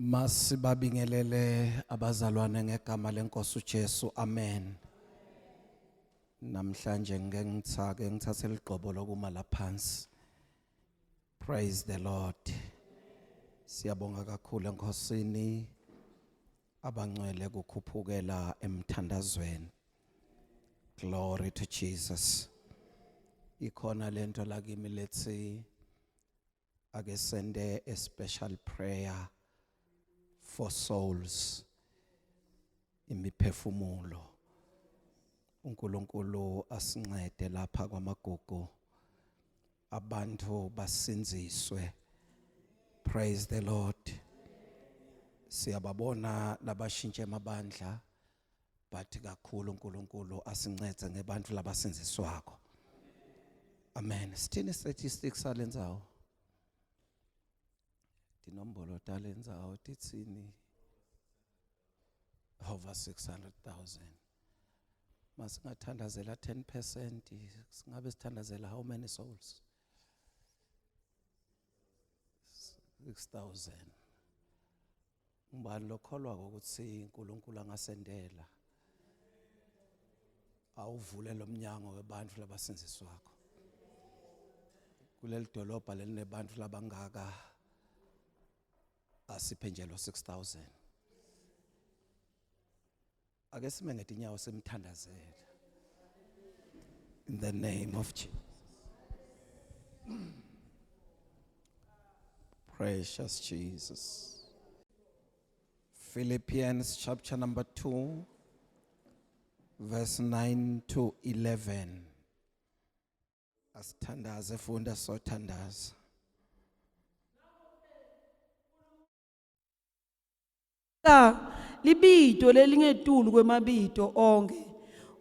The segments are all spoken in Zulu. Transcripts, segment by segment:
Masibabingelele abazalwane ngegama lenkosi uJesu. Amen. Namhlanje ngithathe ligqobo lokuma laphansi. Praise the Lord. Siyabonga kakhulu enkosini abangcwele kukhuphukela emthandazweni. Glory to Jesus. Ikhona lento lakimi lethi ake sende a special prayer for souls. Imiphefumulo. uNkulunkulu asincede lapha kwamagugu. Abantu basinziswe. Praise the Lord. Siyababona labashintshe amabandla, but kakhulu uNkulunkulu asincede ngebantu labasinziswako. Amen. Sithini statistics alenzawo? Dinombolo talenzawo titsini over 600,000. Masingathandazela 10%, singabe sithandazela how many souls? 6,000. Ngibani lokholwa ukuthi uNkulunkulu angasendela awuvule lomnyango webantu labasinziswako. Kuleli dolobha lelinebantu labangaka asiphe nje lo 6,000. Ake sime ngetinyawo simthandazela. In the name of Jesus. Precious Jesus. Philippians chapter number 2, verse 9 to 11. Asithandaze funda sothandaza. Libito lelingetulu kwemabito onke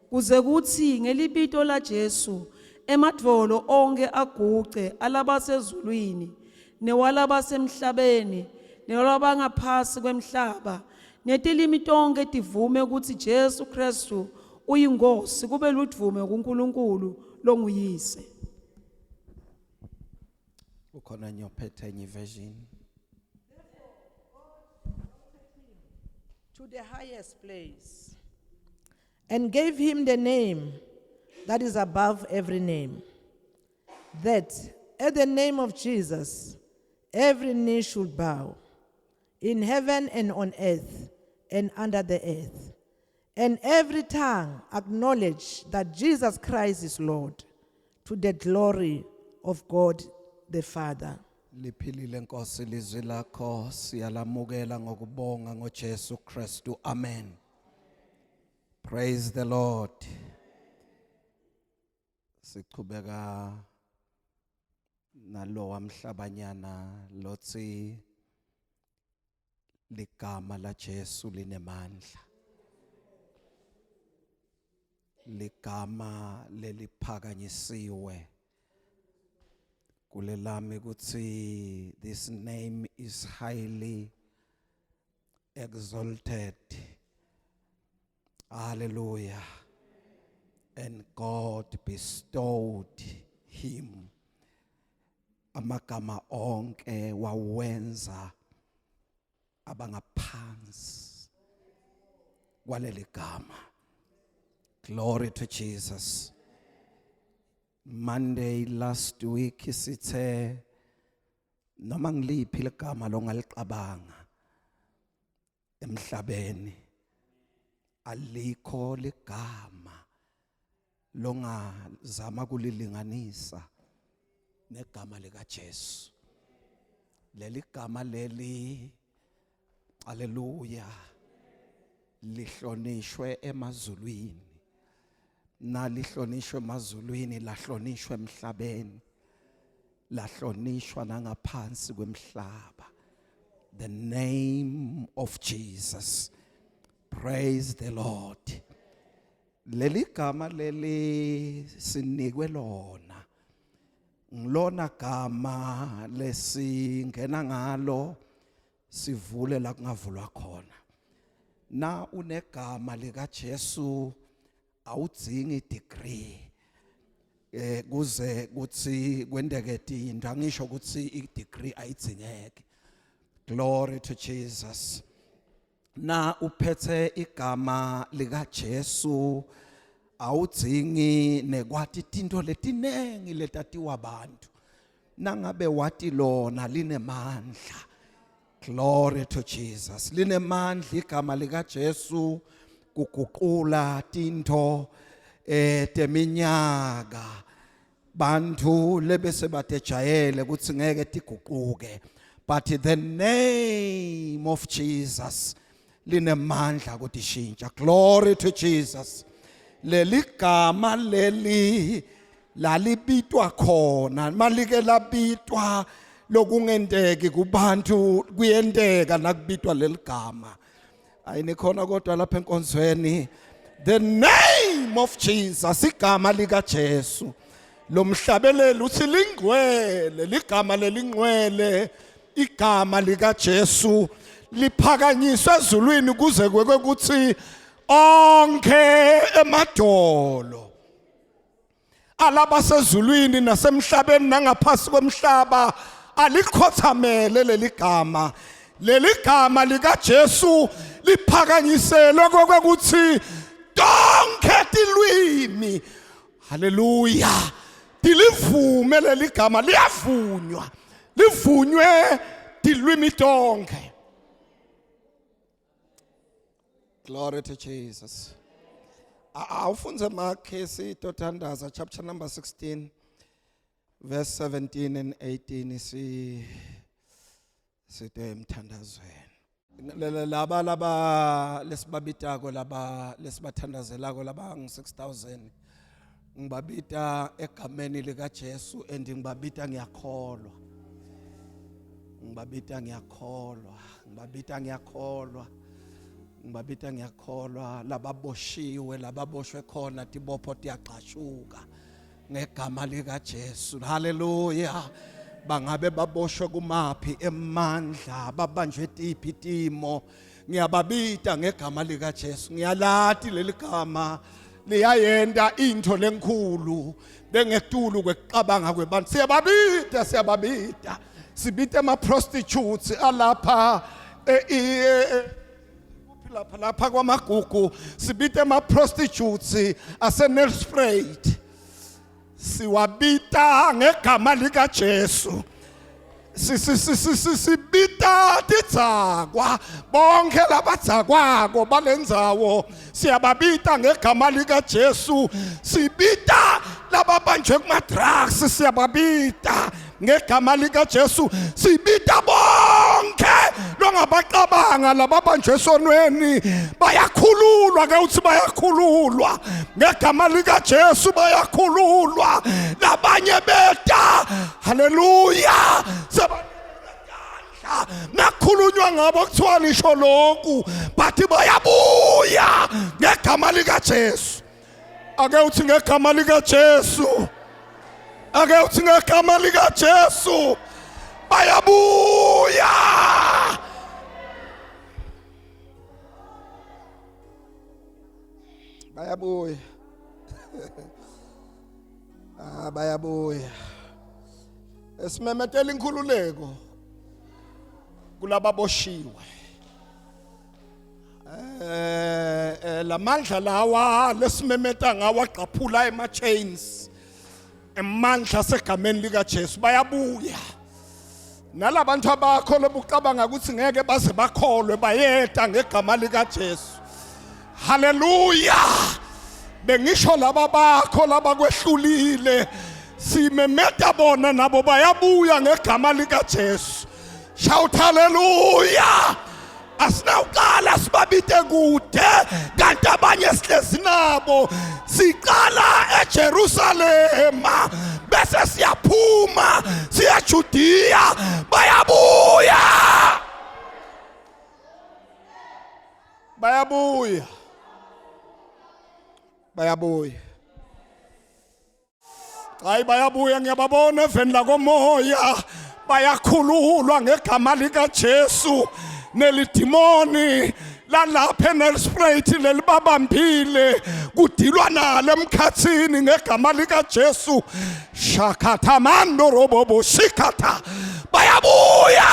kuze kuthi ngelibito la Jesu emadvolo onke aguce alabasezulwini newalabasemhlabeni newalabangaphasi kwemhlaba netilimi tonke tivume ukuthi Jesu Kristu uyinkosi kube ludvume kuNkulunkulu longuyise. Ukhona nyophethe enye version. To the highest place, and gave him the name that is above every name, that at the name of Jesus every knee should bow, in heaven and on earth and under the earth, and every tongue acknowledge that Jesus Christ is Lord, to the glory of God the Father. Liphilile Nkosi ilizwi lakho, siyalamukela ngokubonga ngoJesu Kristu. Amen. Praise the Lord. Siqhubeka nalo wamhlabanyana lothi ligama la Jesu linemandla. Ligama leliphakanyisiwe. Kulelami ukuthi this name is highly exalted. Hallelujah. And God bestowed him. Amagama onke wawenza abangaphansi kwaleli gama. Glory to Jesus. Monday last week sithe noma ngiliphi legama longalicabanga emhlabeni alikho legama longazama kulilinganisa negama lika Jesu. Leli gama leli, haleluya, lihlonishwe emazulwini. Nalihlonishwe emazulwini, lahlonishwe emhlabeni, lahlonishwa nangaphansi kwemhlaba. The name of Jesus. Praise the Lord. Leli gama leli sinikwe lona. Ngilona gama lesingena ngalo sivule la kungavulwa khona. Na unegama lika Jesu awudzingi degree kuze kuthi kwendeke into angisho ukuthi i degree ayidzingeke. Glory to Jesus. Na uphethe igama lika Jesu awudzingi nekwati tinto letinengi letatiwa abantu. Nangabe wati lona linemandla. Glory to Jesus. Linemandla igama lika Jesu kuguqula tinto teminyaka. Bantu lebese batejayele kutsi ngeke tiguquke. But the name of Jesus linemandla kutishintsha. Glory to Jesus. Leli gama leli lalibitwa khona malike labitwa lokungenteki kubantu kuyenteka nakubitwa leli gama. Ayinikhona kodwa lapha enkonzweni. The name of Jesus, igama lika Jesu. Lo mhlabeleli uthi lingcwele, ligama lelingcwele, igama lika Jesu liphakanyiswe ezulwini kuze kweke kuthi onke emadolo alabasezulwini nasemhlabeni nangaphasi kwemhlaba alikhothamele leli gama lika Jesu liphakanyiselwe kwekuthi donke tilwimi, haleluya, tilivume leli gama, liyavunywa, livunywe tilwimi tonke. Glory to Jesus. Awufunze makhesi tothandaza chapter number 16 verse 17 and 18 site emthandazweni. Laba lesibabitako laba lesibathandazelako laba ngu-6,000 ngibabita egameni lika Jesu and ngibabita ngiyakholwa. Ngibabita ngiyakholwa lababoshiwe lababoshwe khona tibopho tiyaqashuka ngegama lika Jesu. Hallelujah. Bangabe baboshwe kumaphi emandla babanjwe tiphi timo, ngiyababita ngegama lika Jesu. Ngiyalati leli gama liyayenda into lenkulu bengetulu kwekucabanga kwebantu. Siyababita sibite ama prostitutes alapha lapha kwamagugu, sibite ama prostitutes ase-Nelspruit, siwabita ngegama lika Jesu. Sibita tidzakwa bonke labadzakwako balendzawo siyababita ngegama lika Jesu. Sibita lababanjwe kuma-drugs siyababita ngegama lika Jesu. Sibita bonke longabaqabanga lababanjwe esonweni bayakhululwa ke uthi bayakhululwa ngegama lika Jesu, bayakhululwa labanye beta, haleluya, nakhulunywa ngabo kuthiwa nisho lokhu bathi bayabuya ngegama lika Jesu. Ake uthi ngegama lika Jesu, ake uthi ngegama lika Jesu bayabuya. Bayabuya. Bayabuya. Esimemetela inkhululeko kulababoshiwe. Lamandla lawa lesimemeta ngawa qaphula ema chains, emandla segameni lika Jesu bayabuya. Nalabantu abakho lobucabanga ukuthi ngeke baze bakholwe bayeda ngegama lika Jesu. Haleluya. Bengisho laba bakho laba kwehlulile simemeta bona nabo bayabuya ngegama lika Jesu. Shout hallelujah. Asinawuqala sibabite kude kanti abanye sihlezi nabo. Siqala eJerusalema bese siyaphuma siya Judea, bayabuya. Bayabuya. Bayabuya. Hayi bayabuya, ngiyababona eveni lakomoya bayakhululwa ngegama lika Jesu. Nelidimoni lalapha eNelspruit lelibabambile kudilwa nalo emkhathini ngegama lika Jesu. Shakatha mando robobo shikata bayabuya.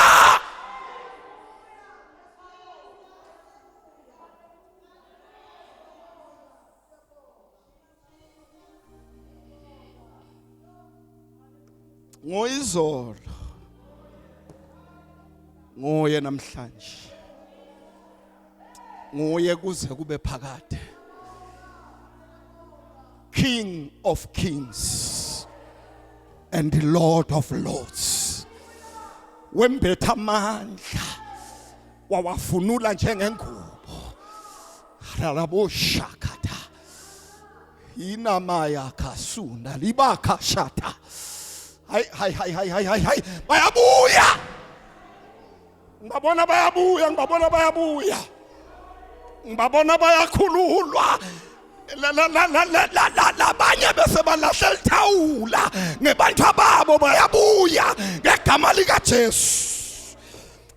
Ngoyizolo. Ngoye namhlanje. Ngoye kuze kube phakade. King of kings and the Lord of lords. Wembetha amandla wawafunula njengengubo. Ralabo shakata. Inamaya kasunda libaka shata. Hai. Bayabuya. Ngibabona bayabuya. Ngibabona bayakhululwa. Labanye bese balahla lithawula ngebantu ababo bayabuya ngegama lika Jesu.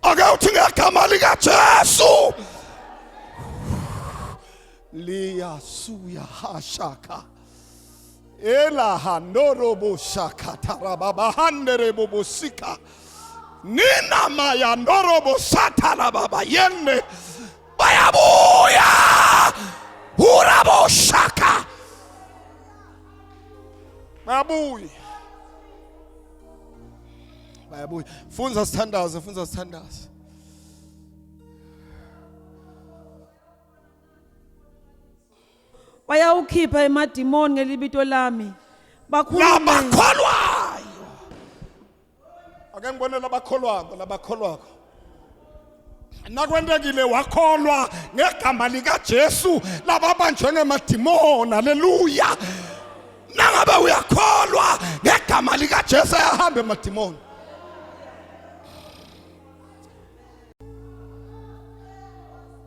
Ake uthi ngegama lika Jesu. Liya suya hashaka. Ela handorobo shaka tarababa handerebo bosika. Nina maya ndorobo satala baba yende. Bayabuya. Urabo shaka. Bayabuya. Funza sithandaze. Bayawukhipha emadimoni ngelibito lami. Bakhulume. Labakholwayo. Ake ngibone labakholwako. Nakwendekile wakholwa ngegama lika Jesu lababanjwe ngemadimoni. Haleluya. Nangabe uyakholwa ngegama lika Jesu ayahambe emadimoni.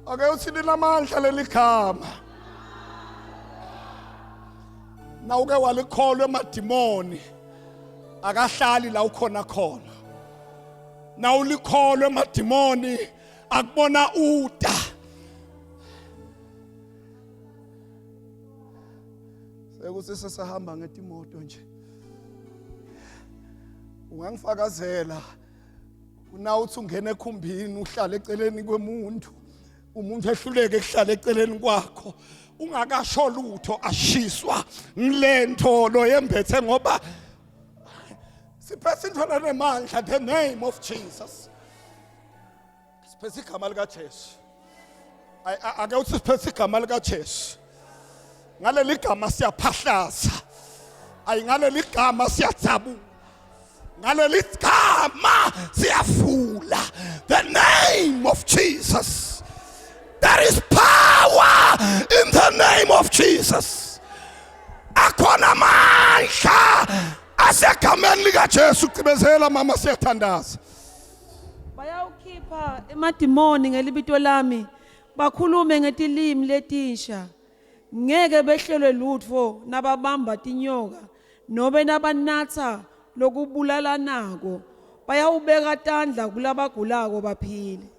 Ake uthini lamandla leligama. Na uke walikholwa emadimoni akahlali la ukhona khona. Na ulikholwa emadimoni akubona uda. Sekuthi sesahamba ngetimoto nje. Ungangifakazela una uthi ungena ekhumbini uhlala eceleni kwemuntu. Umuntu ehluleke ukuhlala eceleni kwakho. Ungakasho lutho ashiswa ngilento lo yembethe ngoba siphethe intwana nemandla the name of Jesus. Siphethe igama lika Jesu. Ake uthi siphethe igama lika Jesu. Ngaleli gama siyaphahlaza. Ngaleli gama siyathabu. Ngaleli gama siyafula. The name of Jesus. There is power in the name of Jesus. Akhona amandla asegameni lika Jesu. Cibezela mama siyathandaza. Bayawukhipha emadimoni ngelibito lami. Bakhulume ngetilimi letisha. Ngeke behlelwe lutho nababamba tinyoka nobe nabanatha lokubulala nako. Bayawubeka tandla kulabagulako baphile.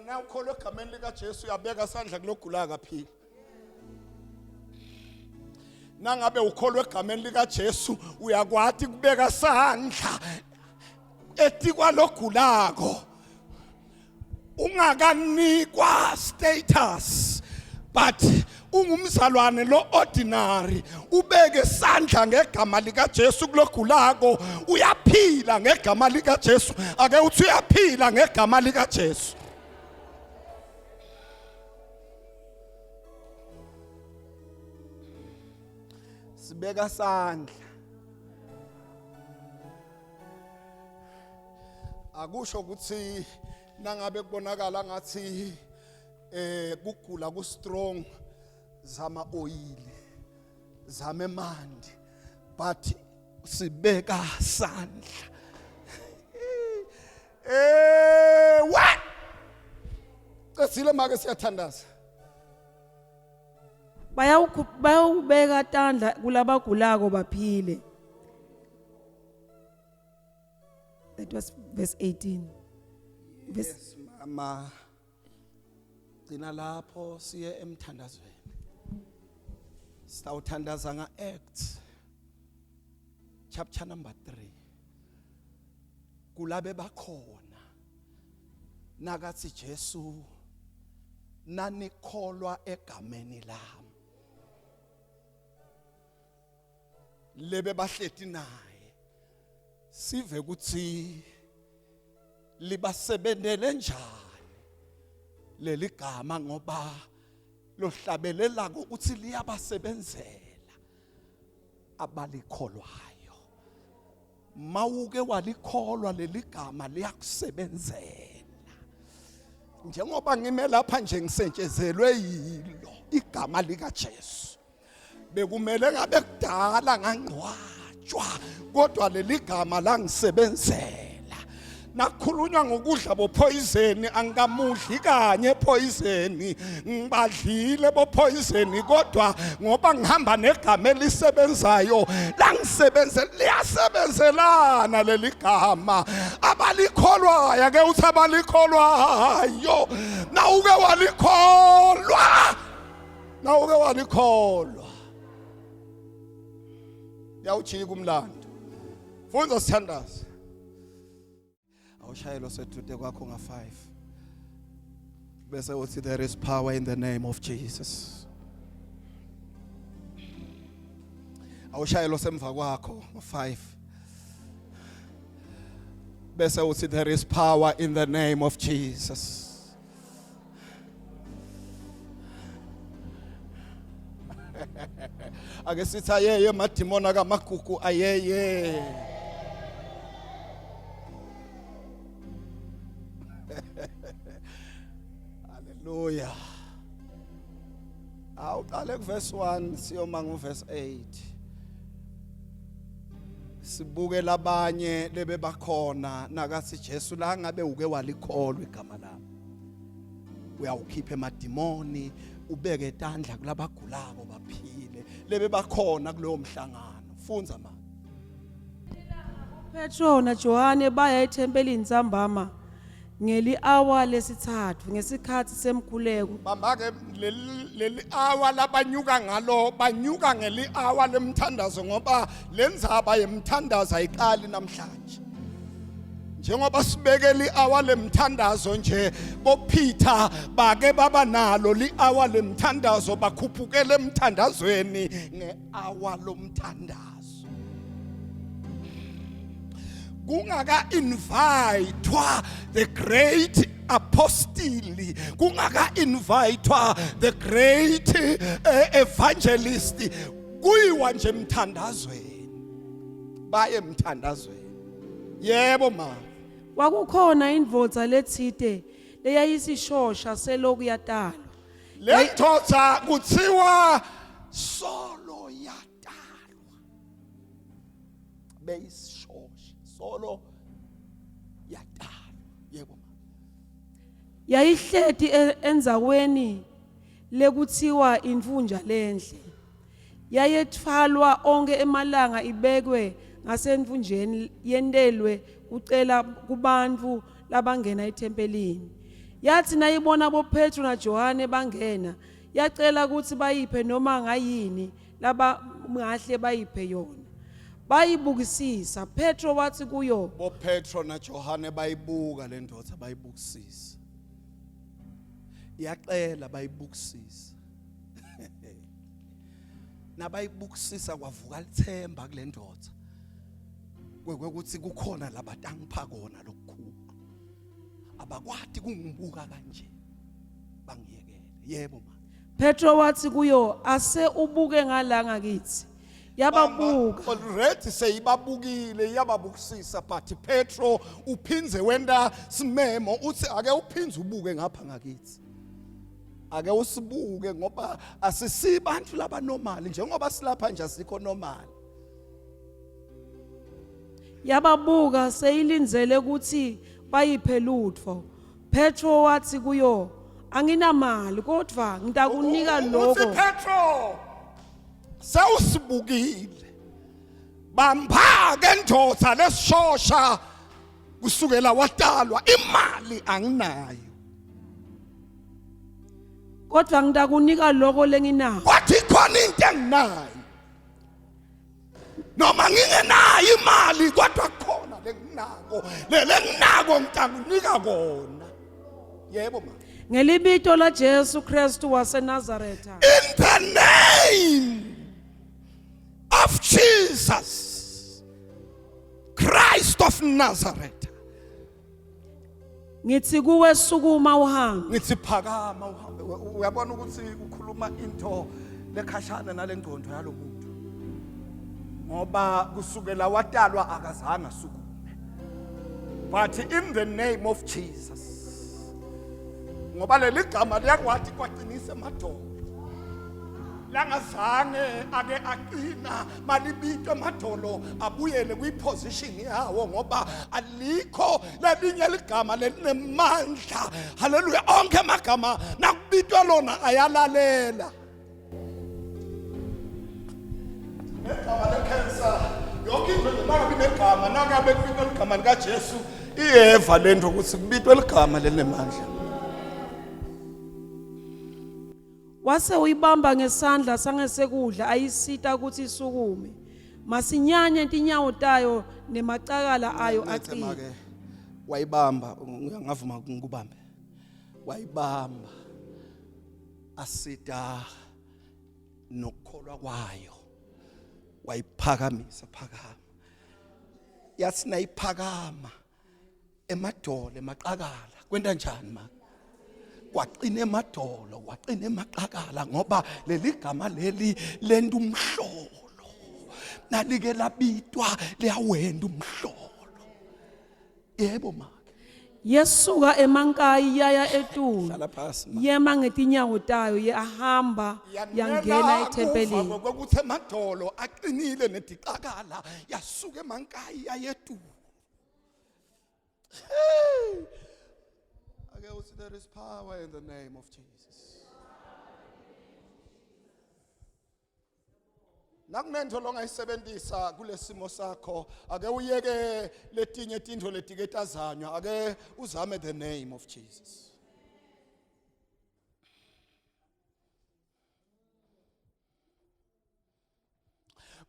Na ukholwa egameni lika Jesu uyabeka isandla kulogula kaphila. Nangabe ukholwa egameni lika Jesu uyakwathi kubeka isandla etikwa logulako. Ungakanikwa status but ungumzalwane lo ordinary ubeke isandla ngegama lika Jesu kulogulako uyaphila ngegama lika Jesu. Ake uthi uyaphila ngegama lika Jesu. Sibeka sandla. Akusho ukuthi nangabe kubonakala ngathi kugula ku strong zama oil zama mandi but sibeka sandla. What? Cecile make siyathandaza. Bayawubeka tandla kulabagulako baphile. That was verse 18. Yes, mama. Gcina lapho siye emthandazweni. Sitawuthandaza nga-Acts chapter number 3. Kulabe bakhona nakathi Jesu nanikholwa egameni lami. Lebe bahleti naye sive ukuthi libasebenzele njani leli gama ngoba lohlabelela ukuthi liyabasebenzela abalikholwayo. Mawuke walikholwa leli gama liyakusebenzela. Njengoba ngime lapha nje ngisentshezelwe yilo igama lika Jesu. Bekumele ngabe kudala ngangcwatshwa kodwa leli gama langisebenzela. Nakhulunywa ngokudla bopoison angamudli kanye poison ngibadlile bopoison kodwa ngoba ngihamba negama elisebenzayo langisebenzela liyasebenzelana leli gama abalikholwayo ake uthi abalikholwayo nawuke walikholwa yawujika umlando funza sithandaza awushayelo sethude kwakho nga5 bese uthi there is power in the name of Jesus. Awushayelo semva kwakho nga5 bese uthi there is power in the name of Jesus. Ake sithi ayeye madimoni akamagugu ayeye. Hallelujah. Awuqale kuverse 1 siyoma kuverse 8. Sibuke labanye lebe bakhona nakathi Jesu la ngabe uke walikholwa igama lami. Uyawukhipha emadimoni ubeke etandla kulabagulako baphile lebe bakhona kulowo mhlangano. Funza ma. Petro na Johane baya ethempelini ntambama ngeli hour lesithathu ngesikhathi semkhuleko. Bambake leli hour labanyuka ngalo banyuka ngeli hour lemthandazo ngoba lenzaba yemthandazo ayiqali namhlanje. Njengoba sibeke li hour lemthandazo nje boPeter bake baba nalo li hour lemthandazo bakhuphukele emthandazweni ngehour lomthandazo. Kungaka invitwa the great apostle, kungaka invitwa the great evangelist, kuyiwa nje emthandazweni baye emthandazweni. Yebo ma Kwakukhona indvodza lethite leyayisishosha seloku yatalwa. lendodza kuthiwa solo yatalwa beyisishosha solo yatalwa. Yebo ma Yayihleti enzaweni lekuthiwa imfunja lenhle. Yayethwalwa onke emalanga ibekwe ngasenfunjeni yendelwe kucela kubantu labangena ethempelini. Yathi nayibona boPetro na Johane bangena yacela ukuthi bayiphe noma ngayini laba ngahle bayiphe yona. Bayibukisisa. Petro wathi kuyo, boPetro na Johane bayibuka lendodza bayibukisisa. Yacela bayibukisisa. Nabayibukisisa kwavuka lithemba kulendodza. Kwekuthi kukhona labatangipha kona lokukhulu. Abakwati kungibuka kanje. Bangiyekele. Yebo ma. Petro wathi kuyo, ase ubuke ngalanga kithi. Yababuka. Already seyibabukile yababukisisa but Petro uphinze wenda simemo uthi ake uphinze ubuke ngapha ngakithi. Ake usibuke ngoba asisibantu laba normal njengoba silapha nje asikho normal. Yababuka seyilinzele ukuthi bayiphe lutho. Petro wathi kuyo, anginamali kodwa ngitakunika Uthi lokho. Petro sawusibukile bamba ke ndodza lesishosha kusukela watalwa imali anginayo Kodwa ngitakunika lokho lenginako. kwathi khona into enginayo noma ngingenayo imali kodwa khona lenginako lenginako ngitakunika kona. Yebo ma. Ngelibito la Jesu Kristu waseNazaretha. In the name of Jesus Christ Christ of Nazareth. Ngithi kuwe sukuma uhambe. Ngithi phakama uhambe. Uyabona ukuthi ukhuluma into lekhashana nalengqondo yalomuntu. Ngoba kusukela watalwa akazange asukume. But in the name of Jesus. Ngoba leli gama liyakwathi kwaqinisa emadolo. Langazange ake aqina malibitwe emadolo abuyele kwiposition yawo ngoba alikho lelinye ligama lelinemandla. Hallelujah. Onke amagama nakubitwa lona ayalalela. Egama lekhensa yonke into njengoba binegama nangabe kubitwa igama lika Jesu iyeva lento ukuthi kubitwe igama lelinemandla. Wase uyibamba ngesandla sangesekudla ayisita ukuthi isukume. Masinyanye inyawo tayo nemacakala ayo aqina. Wayibamba ngiyangavuma ngikubambe. Wayibamba asita nokukholwa kwayo. Wayiphakamisa phakama. Yathi nayiphakama emadolo emaqakala kwenta njani ma? Kwaqina emadolo kwaqina emaqakala ngoba leli gama leli lento umhlolo nalike labitwa liyawenda umhlolo. Yebo ma. Yesuka emankayi yaya eTulu. Hlala phasi ma. Yema ngetinyawo tayo yahamba yangena ethempelini. Ukuthi emadolo aqinile nediqakala yasuka emankayi yayeTulu. There is power in the name of Jesus. Nakunento longayisebenzisa kulesimo sakho ake uyeke letinye izinto letiketazanywa ake uzame the name of Jesus.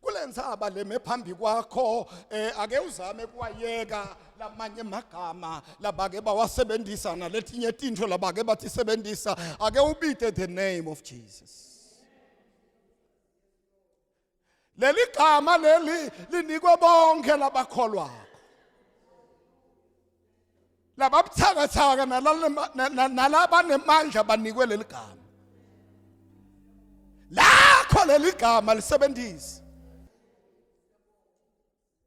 Kulendzaba leme phambi kwakho ake uzame kuwayeka lamanye magama labake bawasebenzisa naletinye izinto labake batisebenzisa ake ubite the name of Jesus. Leli gama leli linikwe bonke labakholwako. Lababuthakathaka nalaba nemandla banikwe leli gama. Lakho leli gama lisebenzisa.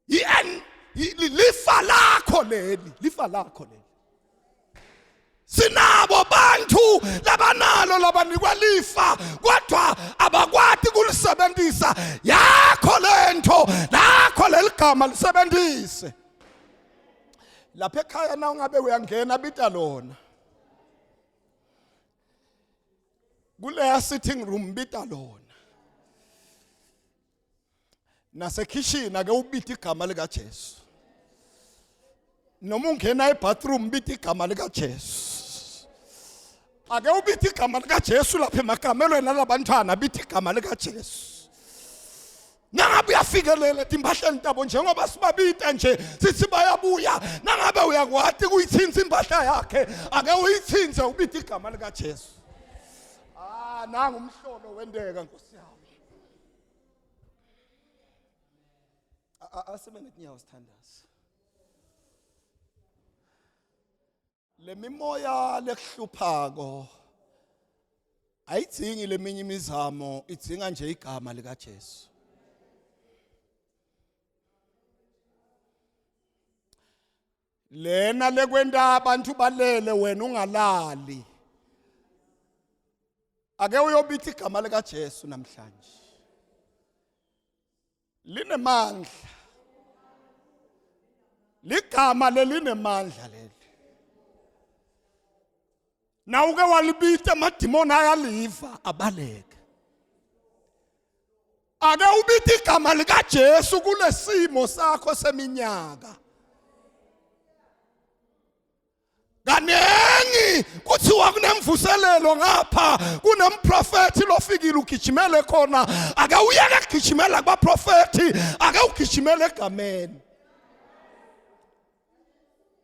Lifa lakho leli. Sinabo bantu labanalo labanikwa lifa kodwa abakwati kulisebenzisa. Yakho lento lakho leligama lisebenzise. Lapha ekhaya na ungabe uyangena bita lona. Kule sitting room bita lona. Nasekitchen ake ubita igama lika Jesu. Noma ungena ebathroom bita igama lika Jesu. Ake ubita igama lika Jesu lapha emagamelweni alabantwana bita igama lika Jesu. Nangabe uyafikelela timpahleni tabo njengoba sibabita nje sithi bayabuya nangabe uyakwati kuyithinza impahla yakhe ake uyithinze ubita igama lika Jesu. Nanga umhlolo wendeka Nkosi yami. Asemene kunyawo sithandaza. Lemimoya lekuhluphako ayidzingi leminye imizamo idzinga nje igama lika Jesu. Lena lekwenta abantu balele wena ungalali. Ake uyobita igama lika Jesu namhlanje. Linemandla. Ligama lelinemandla leli. Na uke walibita amadimoni ayaliva abaleke. Ake ubita igama lika Jesu kulesimo sakho seminyaka. Kanengi kuthiwa kunemvuselelo ngapha kunemprofeti lofikile ugijimele khona ake uyeke kugijimela kubaprofeti ake ugijimele egameni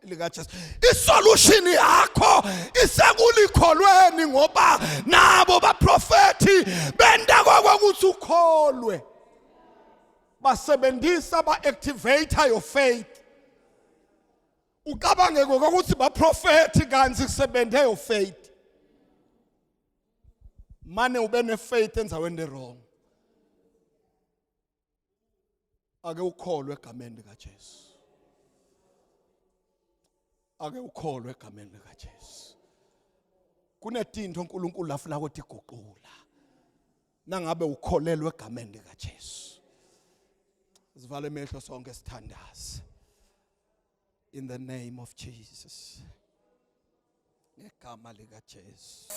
lika Jesu. Isolution yakho isekulikholweni ngoba nabo baprofeti benda kokuthi ukholwe basebenzisa ba activate your faith ucabange ukuthi baprofeti kanzi kusebenze yo faith. Mane ube ne faith enzaweni wrong. Ake ukholwe egameni lika Jesu. Ake ukholwe egameni lika Jesu. Kunetinto uNkulunkulu afuna ukuthi iguqula. Nangabe ukholelwe egameni lika Jesu. Sivale amehlo sonke sithandaze. In the name of Jesus. Ngegama lika Jesu.